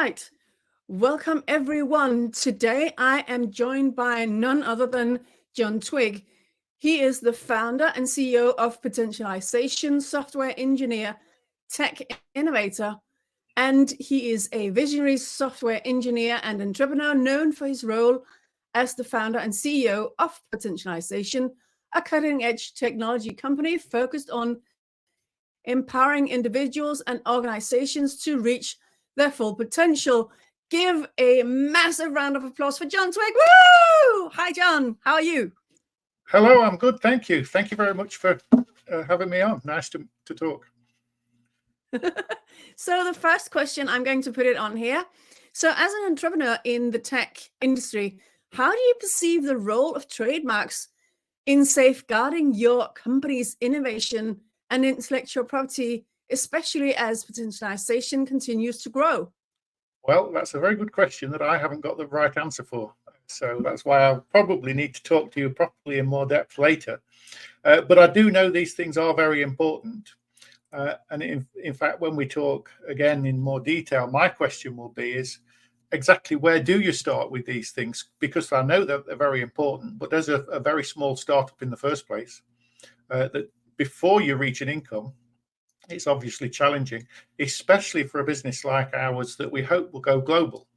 right. Welcome, everyone. Today, I am joined by none other than Jon Twigge. He is the founder and CEO of Potentialisation, software engineer, tech innovator, and he is a visionary software engineer and entrepreneur known for his role as the founder and CEO of Potentialisation, a cutting-edge technology company focused on empowering individuals and organizations to reach their full potential. Give a massive round of applause for Jon Twigge. Woo! Hi, Jon. How are you? Hello, I'm good. Thank you. Thank you very much for having me on. Nice to talk. So the first question, I'm going to put it on here. So as an entrepreneur in the tech industry, how do you perceive the role of trademarks in safeguarding your company's innovation and intellectual property, especially as potentialization continues to grow? Well, that's a very good question that I haven't got the right answer for. So that's why I probably need to talk to you properly in more depth later. But I do know these things are very important. And in fact, when we talk again in more detail, my question will be is exactly where do you start with these things? Because I know that they're very important, but there's a very small startup in the first place that before you reach an income, it's obviously challenging, especially for a business like ours that we hope will go global.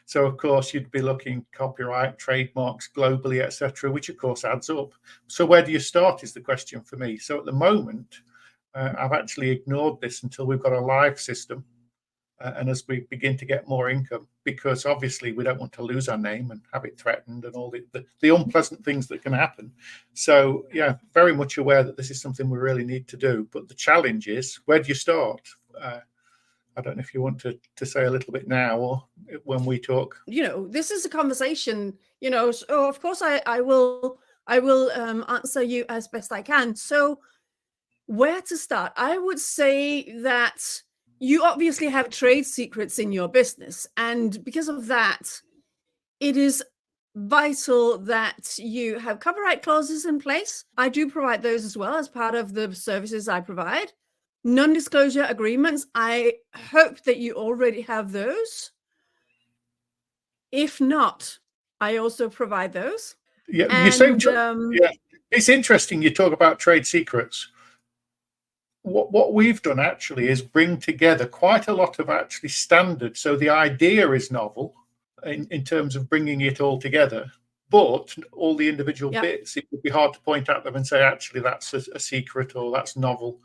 So, of course, you'd be looking copyright, trademarks globally, etc., which, of course, adds up. So where do you start is the question for me. So at the moment, I've actually ignored this until we've got a live system. And as we begin to get more income, because obviously we don't want to lose our name and have it threatened and all the unpleasant things that can happen. So, yeah, very much aware that this is something we really need to do. But the challenge is, where do you start? I don't know if you want to say a little bit now or when we talk. You know, this is a conversation, you know, so of course I will answer you as best I can. So where to start? I would say that you obviously have trade secrets in your business. And because of that, it is vital that you have copyright clauses in place. I do provide those as well as part of the services I provide. Non-disclosure agreements, I hope that you already have those. If not, I also provide those. Yeah, and, you say, yeah, it's interesting you talk about trade secrets. What we've done actually is bring together quite a lot of actually standards. So the idea is novel in terms of bringing it all together, but all the individual bits, it would be hard to point at them and say, actually, that's a secret or that's novel.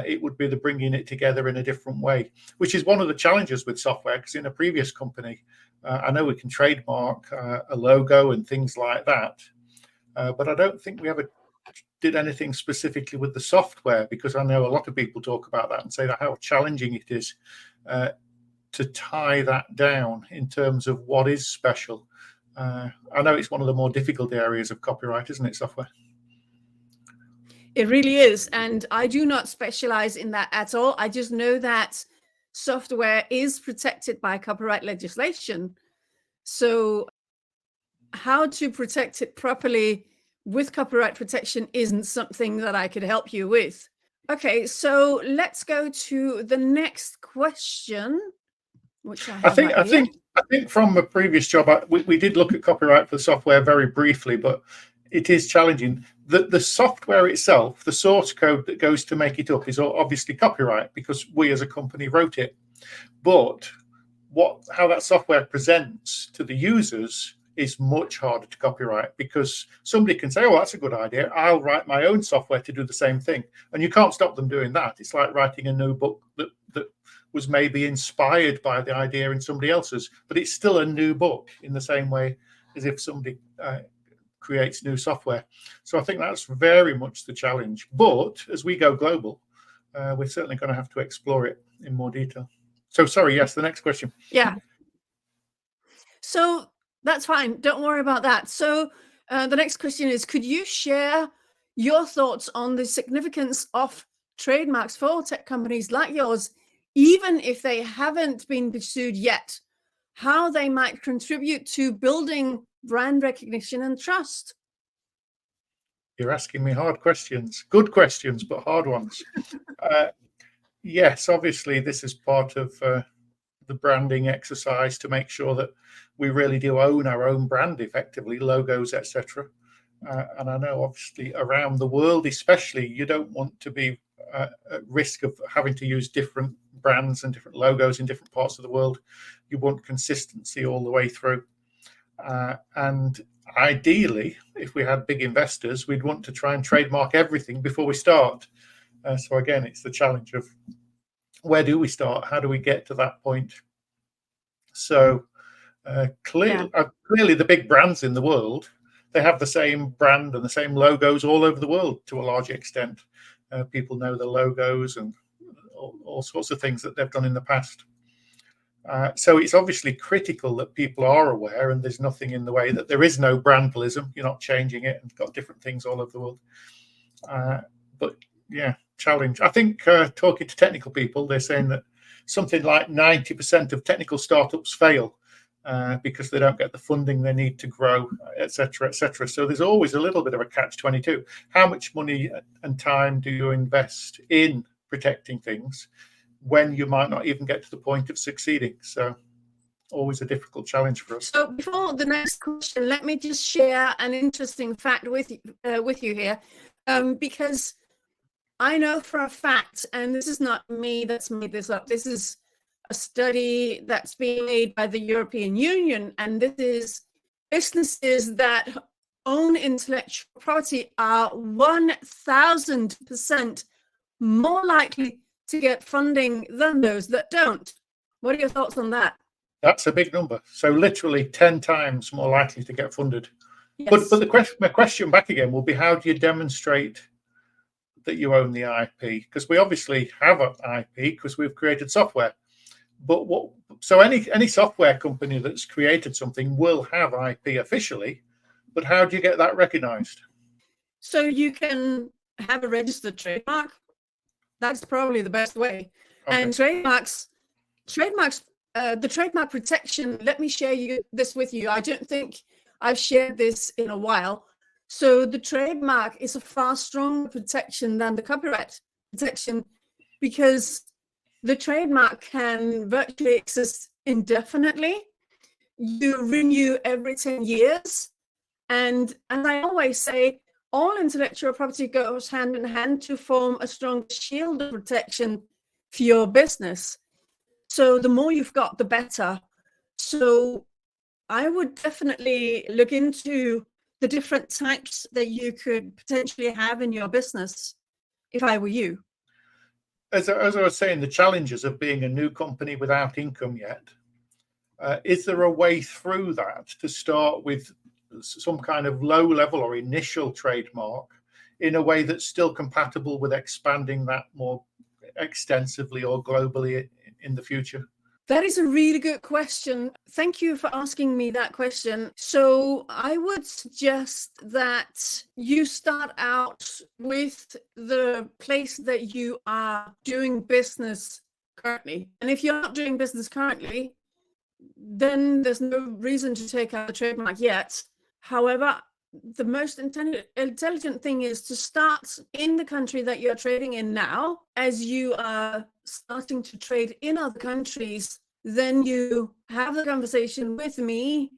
It would be the bringing it together in a different way, which is one of the challenges with software, because in a previous company, I know we can trademark a logo and things like that, but I don't think we ever did anything specifically with the software, because I know a lot of people talk about that and say that how challenging it is to tie that down in terms of what is special. I know it's one of the more difficult areas of copyright, isn't it, software? It really is. And I do not specialize in that at all. I just know that software is protected by copyright legislation. So how to protect it properly with copyright protection isn't something that I could help you with. Okay, so let's go to the next question, which I think from a previous job, we did look at copyright for software very briefly, but it is challenging. The software itself, the source code that goes to make it up, is obviously copyright because we as a company wrote it. But how that software presents to the users is much harder to copyright, because somebody can say, oh, that's a good idea, I'll write my own software to do the same thing. And you can't stop them doing that. It's like writing a new book that was maybe inspired by the idea in somebody else's, but it's still a new book in the same way as if somebody creates new software. So I think that's very much the challenge. But as we go global, we're certainly going to have to explore it in more detail. So sorry, yes, the next question. Yeah. So that's fine. Don't worry about that. So the next question is, could you share your thoughts on the significance of trademarks for tech companies like yours, even if they haven't been pursued yet, how they might contribute to building brand recognition and trust? You're asking me hard questions. Good questions, but hard ones. Yes, obviously, this is part of the branding exercise to make sure that we really do own our own brand effectively, logos, etc. And I know obviously around the world, especially, you don't want to be at risk of having to use different brands and different logos in different parts of the world. You want consistency all the way through. And ideally, if we had big investors, we'd want to try and trademark everything before we start. So again, it's the challenge of where do we start? How do we get to that point? So clearly the big brands in the world, they have the same brand and the same logos all over the world to a large extent. People know the logos and all sorts of things that they've done in the past. So it's obviously critical that people are aware, and there's nothing in the way, that there is no brandalism. You're not changing it and got different things all over the world. But yeah, challenge. I think talking to technical people, they're saying that something like 90% of technical startups fail because they don't get the funding they need to grow, etc., etc. So there's always a little bit of a catch-22. How much money and time do you invest in protecting things when you might not even get to the point of succeeding? So always a difficult challenge for us. So before the next question, let me just share an interesting fact with you here, because I know for a fact, and this is not me that's made this up, this is a study that's being made by the European Union, and this is businesses that own intellectual property are 1,000% more likely to get funding than those that don't. What are your thoughts on that? That's a big number. So literally 10 times more likely to get funded. Yes. But my question back again will be, how do you demonstrate that you own the IP? Because we obviously have an IP because we've created software. But so any software company that's created something will have IP officially, but how do you get that recognized? So you can have a registered trademark. That's probably the best way. Okay. And trademarks, the trademark protection, let me share this with you. I don't think I've shared this in a while. So the trademark is a far stronger protection than the copyright protection, because the trademark can virtually exist indefinitely. You renew every 10 years. And as I always say, all intellectual property goes hand in hand to form a strong shield of protection for your business. So the more you've got, the better. So I would definitely look into the different types that you could potentially have in your business if I were you. As I was saying, the challenges of being a new company without income yet, is there a way through that to start with some kind of low level or initial trademark in a way that's still compatible with expanding that more extensively or globally in the future? That is a really good question. Thank you for asking me that question. So I would suggest that you start out with the place that you are doing business currently. And if you're not doing business currently, then there's no reason to take out a trademark yet. However, the most intelligent thing is to start in the country that you're trading in now. As you are starting to trade in other countries, then you have the conversation with me,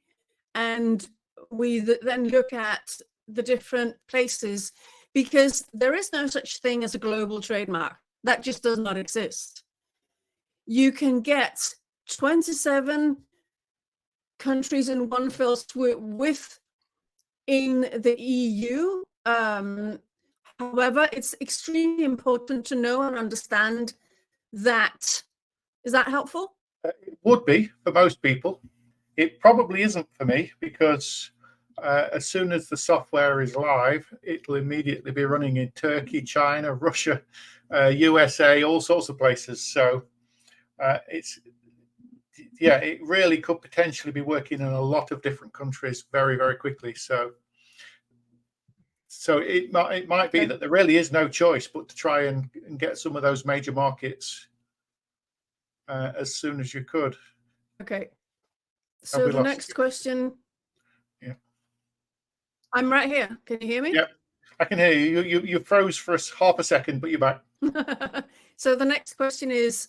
and we then look at the different places, because there is no such thing as a global trademark. That just does not exist. You can get 27 countries in one fell swoop in the EU. However, it's extremely important to know and understand that. Is that helpful? It would be for most people. It probably isn't for me, because as soon as the software is live, it'll immediately be running in Turkey, China, Russia, USA, all sorts of places. So it really could potentially be working in a lot of different countries very, very quickly. So it might be that there really is no choice but to try and get some of those major markets as soon as you could. Okay. So the next question. Yeah. I'm right here. Can you hear me? Yeah, I can hear you. You froze for half a second, but you're back. So the next question is,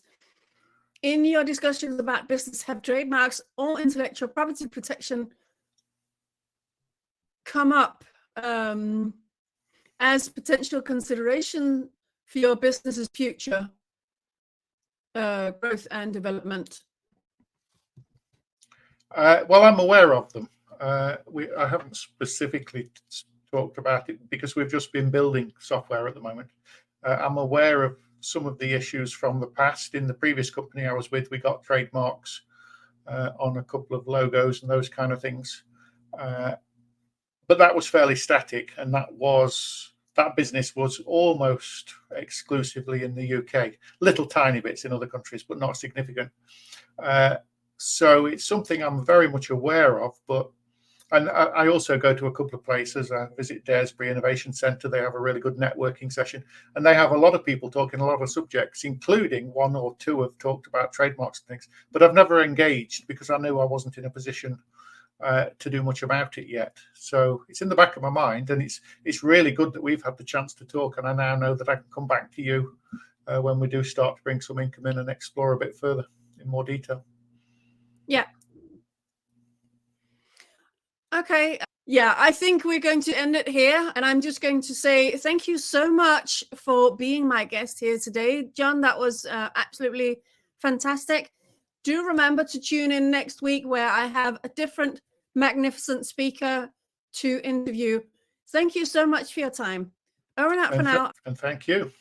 in your discussions about business have trademarks or intellectual property protection come up as potential consideration for your business's future growth and development? Well, I'm aware of them. I haven't specifically talked about it because we've just been building software at the moment. I'm aware of some of the issues from the past. In the previous company I was with, we got trademarks on a couple of logos and those kind of things. But that was fairly static, and that business was almost exclusively in the UK. Little tiny bits in other countries, but not significant. So it's something I'm very much aware of, and I also go to a couple of places. I visit Daresbury Innovation Centre. They have a really good networking session, and they have a lot of people talking a lot of subjects, including one or two have talked about trademarks and things. But I've never engaged because I knew I wasn't in a position to do much about it yet. So it's in the back of my mind, and it's really good that we've had the chance to talk, and I now know that I can come back to you when we do start to bring some income in and explore a bit further in more detail. Yeah. Okay. Yeah, I think we're going to end it here. And I'm just going to say thank you so much for being my guest here today, Jon. That was absolutely fantastic. Do remember to tune in next week where I have a different magnificent speaker to interview. Thank you so much for your time. Over and out for now. And thank you.